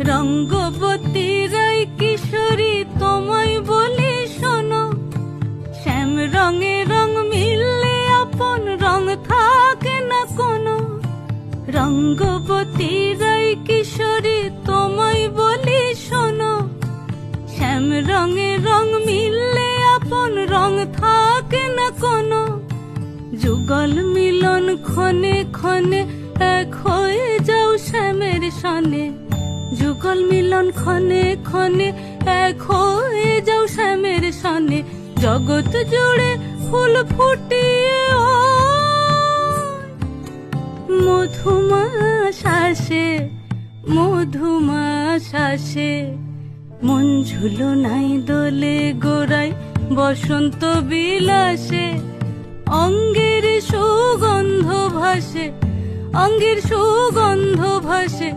রঙ্গবতী রাই কিশোরী তোমায় বলি শোনো, শ্যাম রঙে রং মিললে আপন রং থাকে না কোনো। রঙ্গবতী রাই কিশোরী তোমায় বলি শোনো, শ্যাম রঙে রং মিললে আপন রং থাকে না কোনো। যুগল মিলন ক্ষণে ক্ষণে এক হয়ে যাও শ্যামের সনে, যুগল মিলন ক্ষণে ক্ষণে এক হয়ে যাও শ্যামের সনে। জগৎ জুড়ে ফুল ফুটিয়ে মধুমাস আসে, মধুমাস আসে। মন ঝুলো নাই দোলে গোড়ায় বসন্ত বিলাসে, অঙ্গের সুগন্ধ ভাসে, অঙ্গের সুগন্ধ ভাসে।